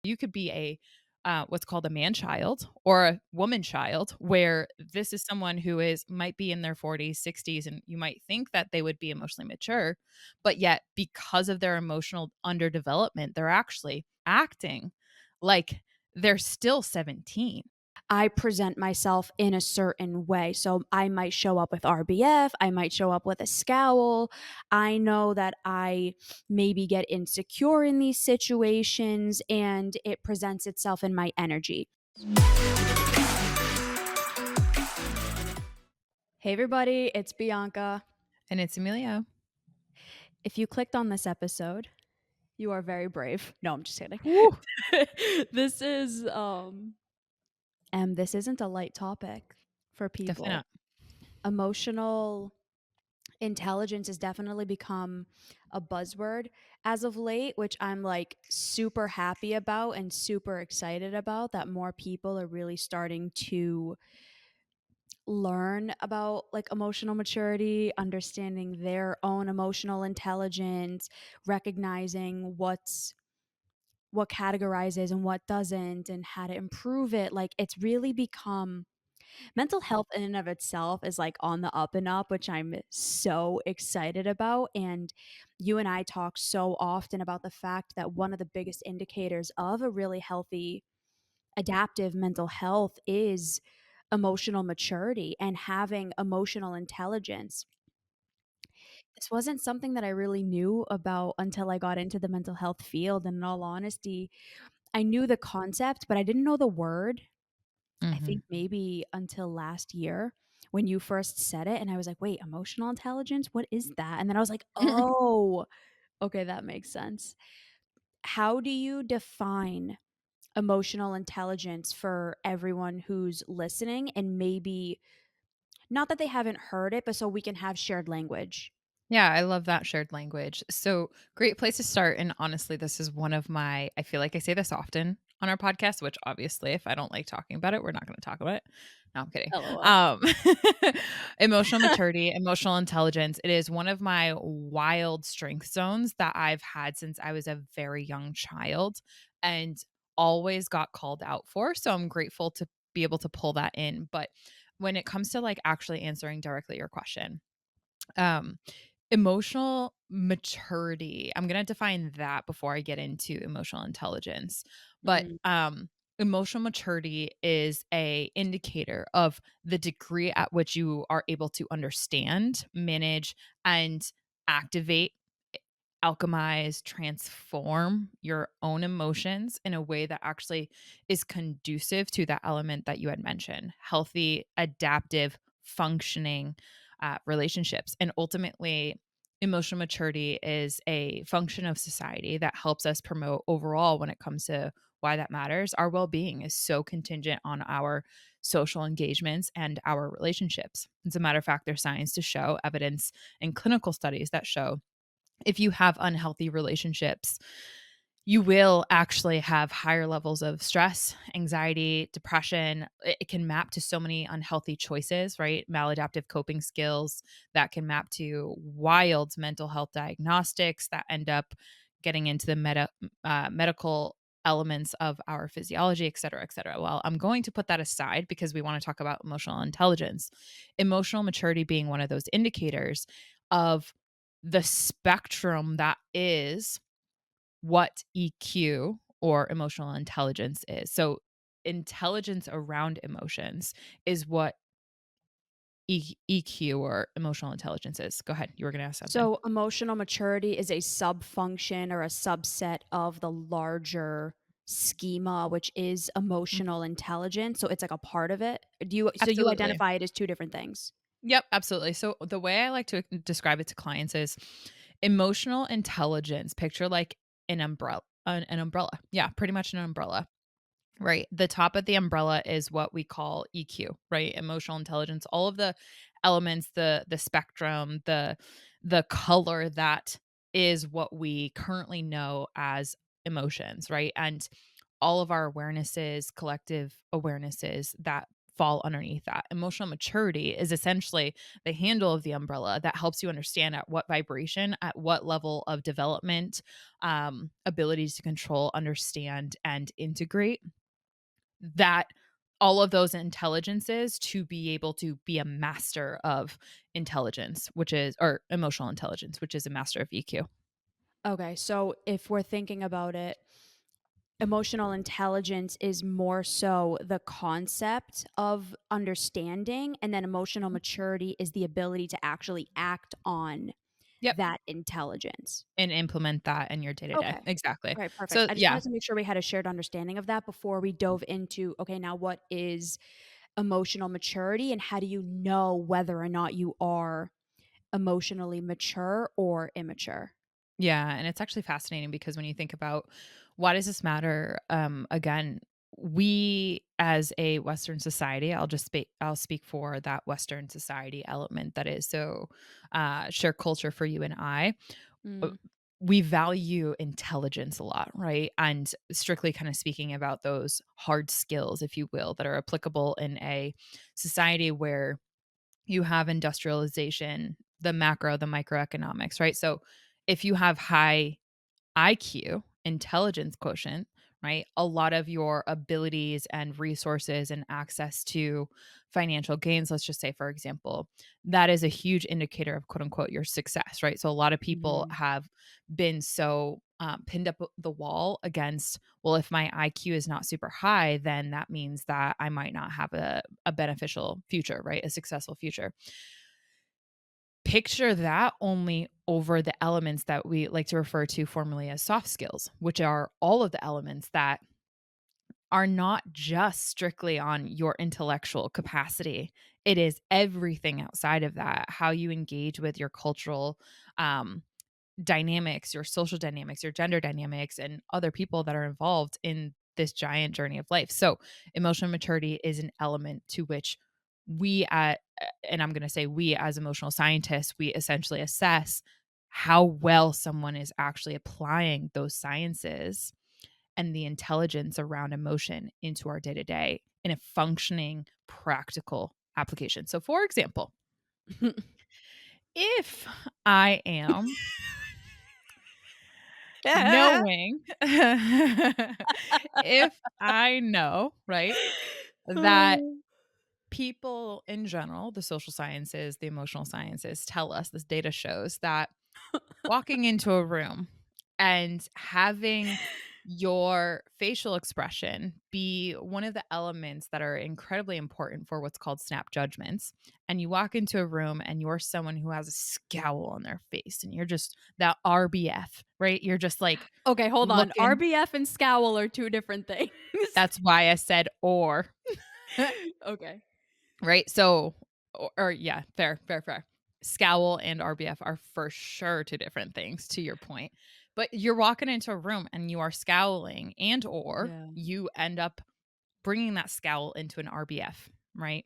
You could be a what's called a man child or a woman child, where this is someone who is might be in their 40s, 60s, and you might think that they would be emotionally mature, but yet because of their emotional underdevelopment, they're actually acting like they're still 17. I present myself in a certain way. So I might show up with RBF, I might show up with a scowl. I know that I maybe get insecure in these situations and it presents itself in my energy. Hey, everybody, it's Bianca. And it's Emilia. If you clicked on this episode, you are very brave. No, I'm just kidding. Woo, this is, and this isn't a light topic for definitely people. not. Emotional intelligence has definitely become a buzzword as of late, which I'm like super happy about and super excited about that more people are really starting to learn about like emotional maturity, understanding their own emotional intelligence, recognizing what categorizes and what doesn't and how to improve it. Like it's really become mental health in and of itself is like on the up and up, which I'm so excited about. And you and I talk so often about the fact that one of the biggest indicators of a really healthy, adaptive mental health is emotional maturity and having emotional intelligence. This wasn't something that I really knew about until I got into the mental health field. And in all honesty, I knew the concept, but I didn't know the word. I Mhm. think maybe until last year when you first said it, and I was like, "Wait, emotional intelligence? What is that?" And then I was like, "Oh, okay, that makes sense." How do you define emotional intelligence for everyone who's listening and maybe not that they haven't heard it, but so we can have shared language? Yeah, I love that shared language. So, great place to start. And honestly, this is one of my, I feel like I say this often on our podcast, which obviously, if I don't like talking about it, we're not going to talk about it. No, I'm kidding. LOL. Um, Emotional maturity, emotional intelligence. It is one of my wild strength zones that I've had since I was a very young child and always got called out for. So, I'm grateful to be able to pull that in. But when it comes to like actually answering directly your question, um, emotional maturity, I'm gonna define that before I get into emotional intelligence. But, Mm, emotional maturity is a indicator of the degree at which you are able to understand, manage, and activate, alchemize, transform your own emotions in a way that actually is conducive to that element that you had mentioned: healthy, adaptive, functioning relationships. And ultimately, emotional maturity is a function of society that helps us promote overall when it comes to why that matters. Our well being is so contingent on our social engagements and our relationships. As a matter of fact, there's science to show, evidence, and clinical studies that show if you have unhealthy relationships, you will actually have higher levels of stress, anxiety, depression. It can map to so many unhealthy choices, right? Maladaptive coping skills that can map to wild mental health diagnostics that end up getting into the medical elements of our physiology, et cetera, et cetera. Well, I'm going to put that aside because we want to talk about emotional intelligence, emotional maturity being one of those indicators of the spectrum that is what EQ or emotional intelligence is. So, intelligence around emotions is what EQ or emotional intelligence is. Go ahead. You were going to ask something. So, emotional maturity is a sub function or a subset of the larger schema, which is Mm, emotional intelligence. So, it's like a part of it. So you absolutely. identify it as two different things? Yep, absolutely. So, the way I like to describe it to clients is emotional intelligence. Picture like an umbrella. Yeah, pretty much an umbrella. Right. The top of the umbrella is what we call EQ, right? Emotional intelligence, all of the elements, the spectrum, the color that is what we currently know as emotions, right? And all of our awarenesses, collective awarenesses that fall underneath that. Emotional maturity is essentially the handle of the umbrella that helps you understand at what vibration, at what level of development, abilities to control, understand, and integrate that all of those intelligences to be able to be a master of intelligence, which is or emotional intelligence, which is a master of EQ. Okay, so if we're thinking about it, emotional intelligence is more so the concept of understanding, and then emotional maturity is the ability to actually act on Yep. that intelligence. And implement that in your day to day. Okay. Exactly. All right, perfect. So, I just yeah. wanted to make sure we had a shared understanding of that before we dove into, okay, now what is emotional maturity and how do you know whether or not you are emotionally mature or immature? Yeah, and it's actually fascinating because when you think about why does this matter? Again, we as a Western society, I'll speak for that Western society element that is so share culture for you and I. uh, Mm, We value intelligence a lot, right? And strictly kind of speaking about those hard skills, if you will, that are applicable in a society where you have industrialization, the macro, the microeconomics, right? So if you have high IQ, intelligence quotient, right? A lot of your abilities and resources and access to financial gains, let's just say, for example, that is a huge indicator of quote unquote your success, right? So a lot of people mhm. have been so pinned up the wall against, well, if my IQ is not super high, then that means that I might not have a beneficial future, right? A successful future. Picture that only over the elements that we like to refer to formally as soft skills, which are all of the elements that are not just strictly on your intellectual capacity. It is everything outside of that, how you engage with your cultural um, dynamics, your social dynamics, your gender dynamics, and other people that are involved in this giant journey of life. So, emotional maturity is an element to which we at and I'm going to say we as emotional scientists, we essentially assess how well someone is actually applying those sciences and the intelligence around emotion into our day to day in a functioning, practical application. So, for example, if I am knowing if I know, right, that people in general, the social sciences, the emotional sciences tell us, this data shows that walking into a room and having your facial expression be one of the elements that are incredibly important for what's called snap judgments. And you walk into a room and you're someone who has a scowl on their face and you're just that RBF, right? You're just like Okay, hold on. looking. RBF and scowl are 2 different things. That's why I said or. Okay. Right? So or yeah, fair, fair, fair. Scowl and RBF are for sure 2 different things to your point. But you're walking into a room and you are scowling and or Yeah. you end up bringing that scowl into an RBF, right?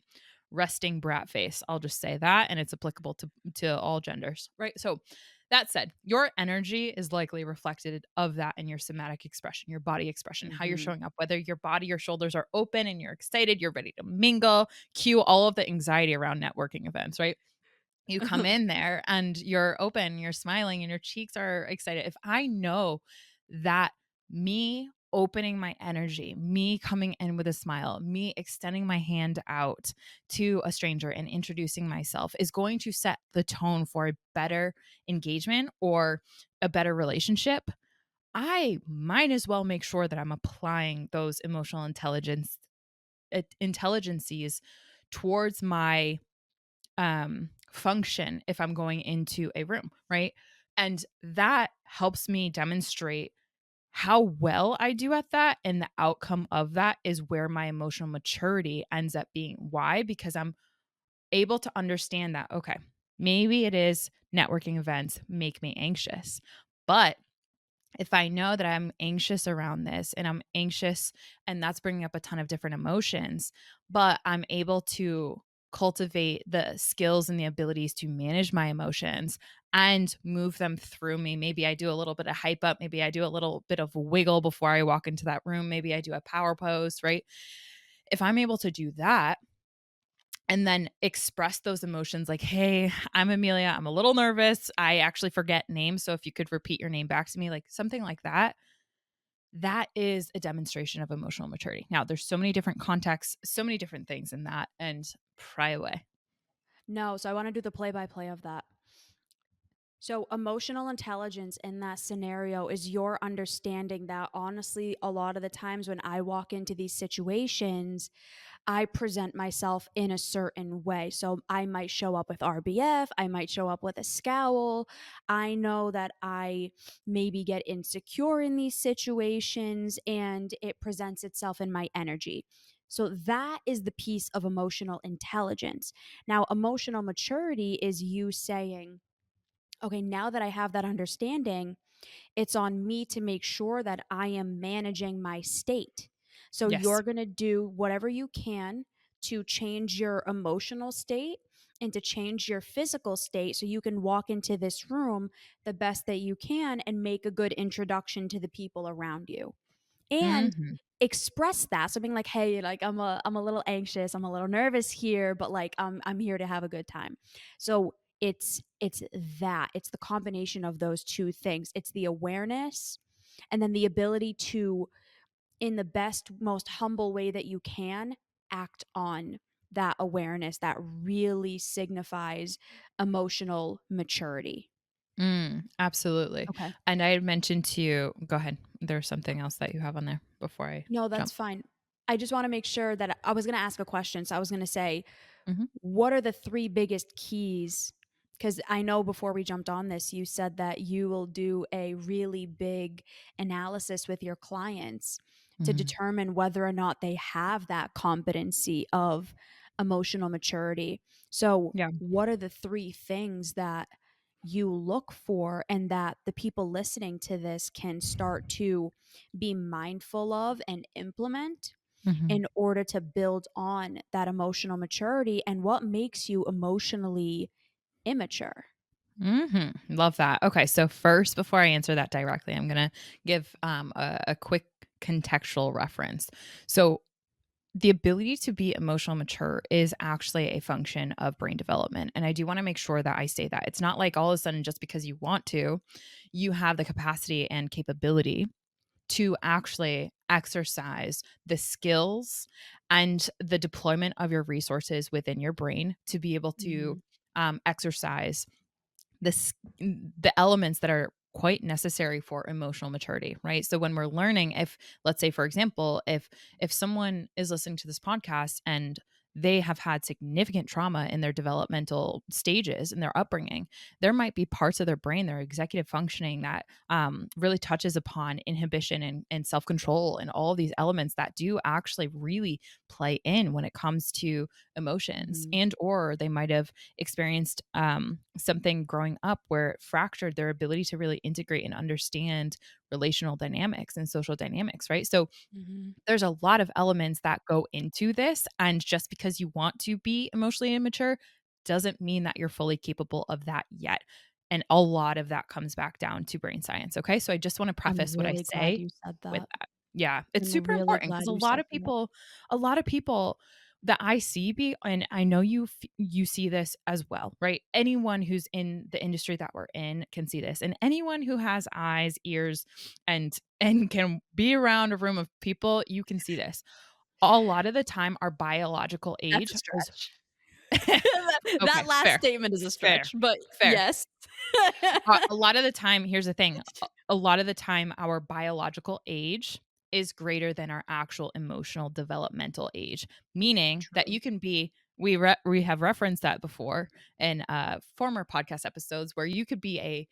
Resting brat face. I'll just say that and it's applicable to all genders, right? So that said, your energy is likely reflected of that in your somatic expression, your body expression, how you're Mhm. showing up, whether your body, your shoulders are open and you're excited, you're ready to mingle, cue all of the anxiety around networking events, right? You come in there and you're open, you're smiling, and your cheeks are excited. If I know that me opening my energy, me coming in with a smile, me extending my hand out to a stranger and introducing myself is going to set the tone for a better engagement or a better relationship, I might as well make sure that I'm applying those emotional intelligences towards my function if I'm going into a room, right? And that helps me demonstrate how well I do at that. And the outcome of that is where my emotional maturity ends up being. Why? Because I'm able to understand that, okay, maybe it is networking events make me anxious, but if I know that I'm anxious around this and I'm anxious and that's bringing up a ton of different emotions, but I'm able to cultivate the skills and the abilities to manage my emotions and move them through me. Maybe I do a little bit of hype up, maybe I do a little bit of wiggle before I walk into that room, maybe I do a power pose, right? If I'm able to do that, and then express those emotions like, "Hey, I'm Emilia. I'm a little nervous. I actually forget names. So if you could repeat your name back to me," like something like that. That is a demonstration of emotional maturity. Now, there's so many different contexts, so many different things in that, and pry away. No, so I wanna do the play by play of that. So, emotional intelligence in that scenario is your understanding that honestly, a lot of the times when I walk into these situations, I present myself in a certain way. So, I might show up with RBF, I might show up with a scowl. I know that I maybe get insecure in these situations and it presents itself in my energy. So, that is the piece of emotional intelligence. Now, emotional maturity is you saying, okay, now that I have that understanding, it's on me to make sure that I am managing my state. So Yes. you're going to do whatever you can to change your emotional state and to change your physical state so you can walk into this room the best that you can and make a good introduction to the people around you and Mhm. express that. So being like, "Hey, like I'm a little anxious, I'm a little nervous here, but like I'm here to have a good time." So it's that. It's the combination of those two things. It's the awareness and then the ability to in the best most humble way that you can act on that awareness that really signifies emotional maturity. Absolutely. Okay. And I had mentioned to you go ahead. There's something else that you have on there before I No, that's jump. fine. I just want to make sure that I was going to ask a question. So I was going to say, Mhm. what are the 3 biggest keys? Because I know before we jumped on this, you said that you will do a really big analysis with your clients to Mhm. determine whether or not they have that competency of emotional maturity. So, Yeah. what are the 3 things that you look for and that the people listening to this can start to be mindful of and implement Mhm. in order to build on that emotional maturity and what makes you emotionally immature? Love that. Okay, so first, before I answer that directly, I'm gonna give a quick contextual reference. So, the ability to be emotional mature is actually a function of brain development, and I do want to make sure that I say that it's not like all of a sudden just because you want to, you have the capacity and capability to actually exercise the skills and the deployment of your resources within your brain to be able to Mhm, exercise the elements that are quite necessary for emotional maturity, right? So when we're learning, if let's say for example, if someone is listening to this podcast and they have had significant trauma in their developmental stages in their upbringing, there might be parts of their brain, their executive functioning that really touches upon inhibition and self-control and all of these elements that do actually really play in when it comes to emotions, mhm, and or they might have experienced something growing up where it fractured their ability to really integrate and understand relational dynamics and social dynamics, right? So mhm, there's a lot of elements that go into this. And just because you want to be emotionally immature doesn't mean that you're fully capable of that yet. And a lot of that comes back down to brain science. Okay. So I just want to I'm preface what I really glad say you said with that. that. Yeah. It's I'm super really important because glad you said that. a lot of people that I see be, and I know you see this as well, right? Anyone who's in the industry that we're in can see this. And anyone who has eyes, ears, and can be around a room of people, you can see this. A lot of the time, our biological That's a age is stretch. okay, That last fair, statement is a fair, stretch, but fair. yes. A lot of the time, here's the thing, a lot of the time, our biological age is greater than our actual emotional developmental age, meaning that True. you can be we have referenced that before in, former podcast episodes where you could be a,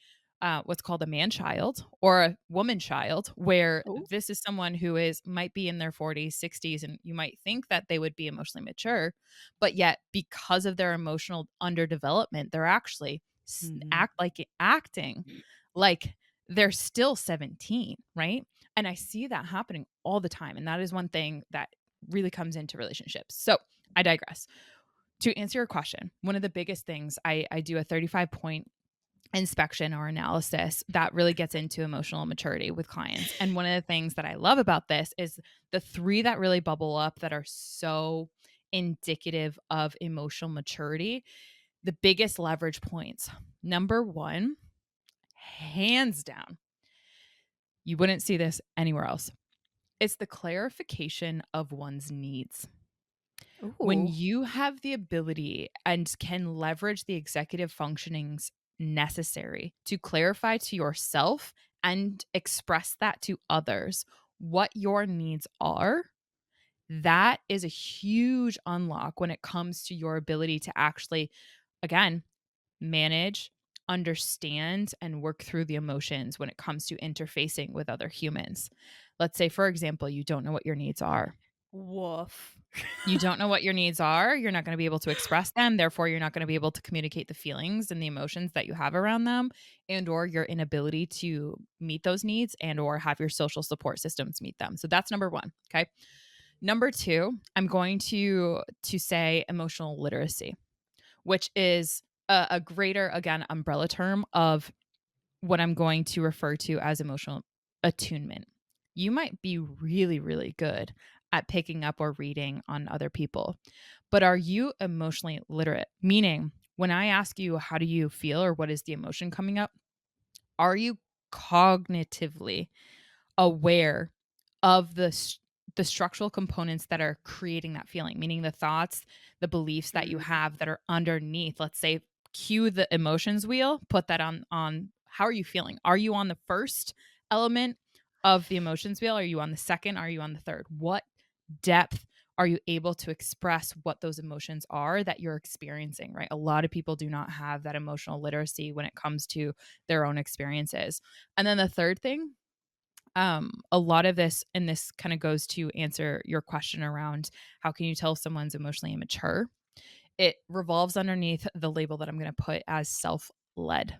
what's called a man child or a woman child, where Oh. this is someone who is might be in their 40s, 60s, and you might think that they would be emotionally mature, but yet because of their emotional underdevelopment, they're actually Mhm. acting like they're still 17, right? And I see that happening all the time. And that is one thing that really comes into relationships. So I digress. To answer your question, one of the biggest things I do a 35-point inspection or analysis that really gets into emotional maturity with clients. And one of the things that I love about this is the three that really bubble up that are so indicative of emotional maturity. The biggest leverage points. Number 1, hands down, you wouldn't see this anywhere else. It's the clarification of one's needs. When Ooh. you have the ability and can leverage the executive functionings necessary to clarify to yourself and express that to others what your needs are, that is a huge unlock when it comes to your ability to actually, again, manage, understand, and work through the emotions when it comes to interfacing with other humans. Let's say, for example, you don't know what your needs are. Woof. You don't know what your needs are, you're not gonna be able to express them, therefore, you're not gonna be able to communicate the feelings and the emotions that you have around them, and or your inability to meet those needs and or have your social support systems meet them. So that's number 1, okay? Number 2, I'm going to say emotional literacy, which is a greater, again, umbrella term of what I'm going to refer to as emotional attunement. You might be really, really good at picking up or reading on other people, but are you emotionally literate? Meaning, when I ask you, how do you feel or what is the emotion coming up? Are you cognitively aware of the structural components that are creating that feeling, meaning the thoughts, the beliefs that you Mm. have that are underneath? Let's say cue the emotions wheel, put that on how are you feeling? Are you on the first element of the emotions wheel? Are you on the second? Are you on the third? What depth are you able to express what those emotions are that you're experiencing, right? A lot of people do not have that emotional literacy when it comes to their own experiences. And then the third thing, a lot of this, and this kind of goes to answer your question around how can you tell if someone's emotionally immature? It revolves underneath the label that I'm going to put as self led.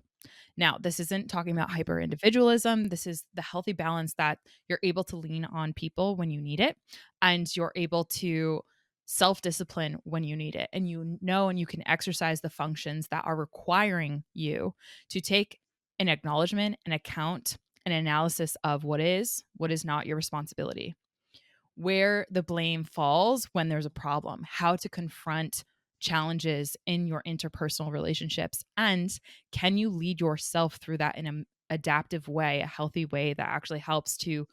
Now, this isn't talking about hyper Mm. individualism. This is the healthy balance that you're able to lean on people when you need it, and you're able to self discipline when you need it. And you know, and you can exercise the functions that are requiring you to take an acknowledgement, an account, an analysis of what is not your responsibility, where the blame falls when there's a problem, how to confront challenges in your interpersonal relationships, and can you lead yourself through that in an adaptive way, a healthy way that actually helps to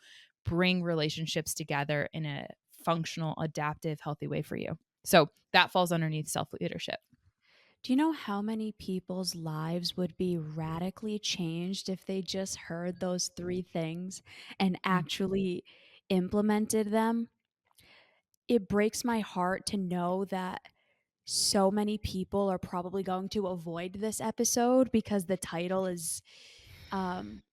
bring relationships together in a functional, adaptive, healthy way for you. So that falls underneath self leadership. Do you know how many people's lives would be radically changed if they just heard those 3 things and Mm. actually implemented them? It breaks my heart to know that so many people are probably going to avoid this episode because the title is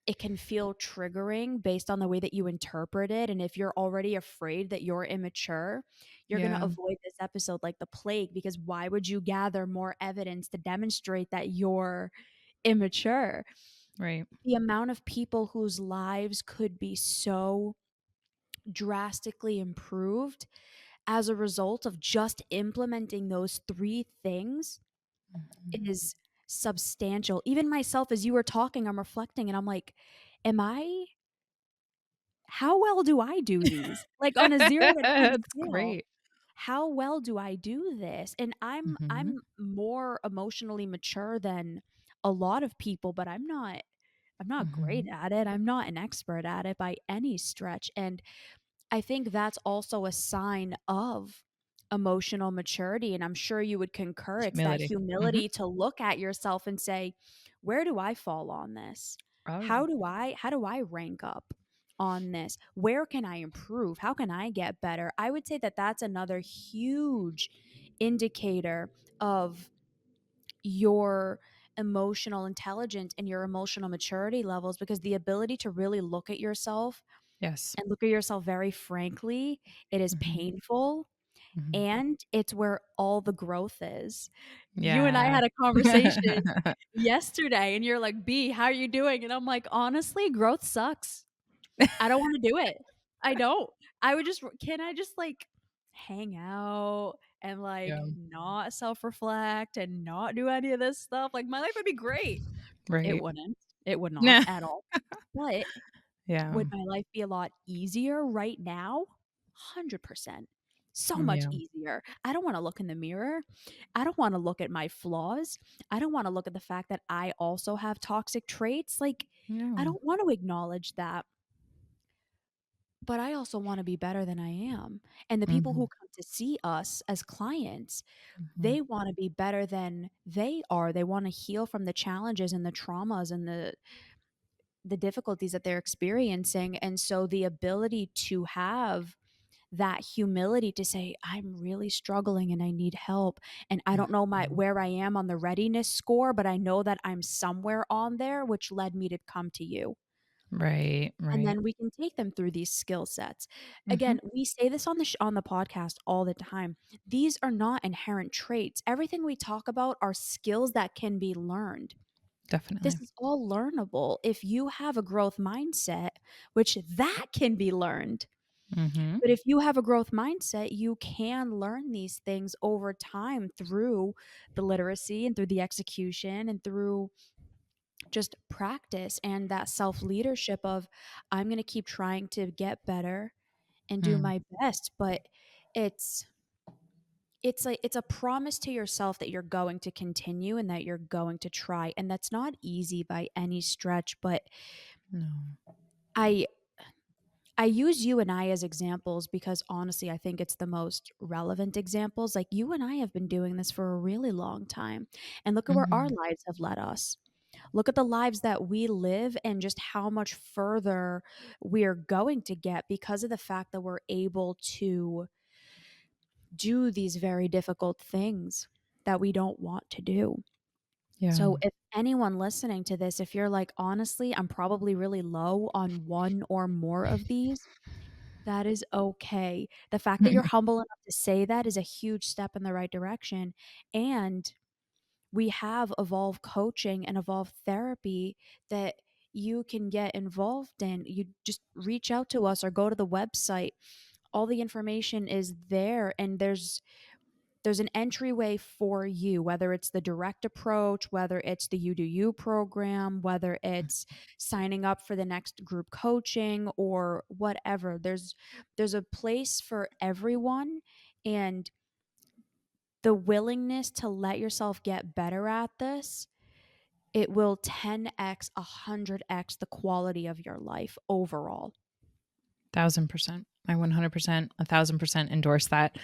it can feel triggering based on the way that you interpret it, and if you're already afraid that you're immature, you're going to Yeah, avoid this episode like the plague, because why would you gather more evidence to demonstrate that you're immature? right. The amount of people whose lives could be so drastically improved as a result of just implementing those 3 things Mhm. is substantial. Even myself, as you were talking, I'm reflecting and I'm like, "Am I how well do I do these?" Like, on a 0 to 10 That's scale, great. how well do I do this? And Mhm. I'm more emotionally mature than a lot of people, but I'm not great Mhm. at it. I'm not an expert at it by any stretch, and I think that's also a sign of emotional maturity, and I'm sure you would concur. It's that Humility. Mhm. humility to look at yourself and say, "Where do I fall on this? Oh, yeah. How do I rank up on this? Where can I improve? How can I get better?" I would say that that's another huge indicator of your emotional intelligence and your emotional maturity levels, because the ability to really look at yourself Yes. and look at yourself very frankly, it is Mhm. painful, Mhm. and it's where all the growth is. You and I Yeah. had a conversation yesterday, and you're like, "B, how are you doing?" And I'm like, "Honestly, growth sucks. I don't wanna do it. I don't. I would just can I just, like, hang out and, like, Yeah. not self-reflect and not do any of this stuff? Like, my life would be great." It Right. wouldn't. It would not Yeah. at all. But Yeah. would my life be a lot easier right now? 100%. So much Yeah. easier. I don't wanna look in the mirror. I don't wanna look at my flaws. I don't wanna look at the fact that I also have toxic traits, like, I No. don't want to acknowledge that, but I also wanna be better than I am, and the people who Mhm. come to see us as clients, Mhm. they wanna be better than they are. They wanna heal from the challenges and the traumas and the difficulties that they're experiencing, and so the ability to have that humility to say, "I'm really struggling and I need help, and I don't know my Mhm. where I am on the readiness score, but I know that I'm somewhere on there, which led me to come to you." Right, And right. then we can take them through these skill sets. Mhm. Again, we say this on the podcast all the time. These are not inherent traits. Everything we talk about are skills that can be learned. Definitely. This is all learnable. If you have a growth mindset, which that can be learned, Mhm. but if you have a growth mindset, you can learn these things over time through the literacy and through the execution and through just practice and that self leadership of, I'm going to keep trying to get better and do Mm. my best. But it's, it's a promise to yourself that you're going to continue and that you're going to try. And that's not easy by any stretch, but No. I I use you and I as examples because honestly, I think it's the most relevant examples. Like you and I have been doing this for a really long time. And look at where our Mhm. lives have led us. Look at the lives that we live and just how much further we're going to get because of the fact that we're able to do these very difficult things that we don't want to do. Yeah. So, if anyone listening to this, if you're like, honestly, I'm probably really low on one or more of these, that is okay. The fact that you're humble enough to say that is a huge step in the right direction. And we have Evolve coaching and Evolve therapy that you can get involved in. You just reach out to us or go to the website. All the information is there, and there's an entryway for you, whether it's the direct approach, whether it's the You Do You program, whether it's signing up for the next group coaching or whatever. There's a place for everyone, and the willingness to let yourself get better at this, it will 10x, 100x the quality of your life overall. 1,000%. I 100%, 1,000% endorse that.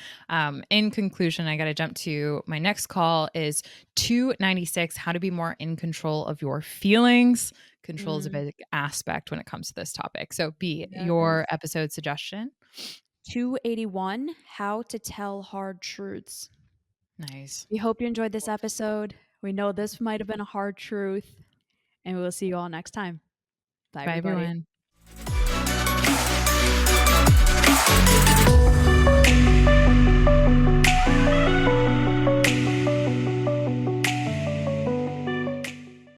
In conclusion, I got to jump to my next call is 296, how to be more in control of your feelings. Control is a Mm, big aspect when it comes to this topic. So, B, your yes. episode suggestion. 281, how to tell hard truths. Nice. We hope you enjoyed this episode. We know this might have been a hard truth, and we'll see you all next time. Bye, Bye, everybody. everyone.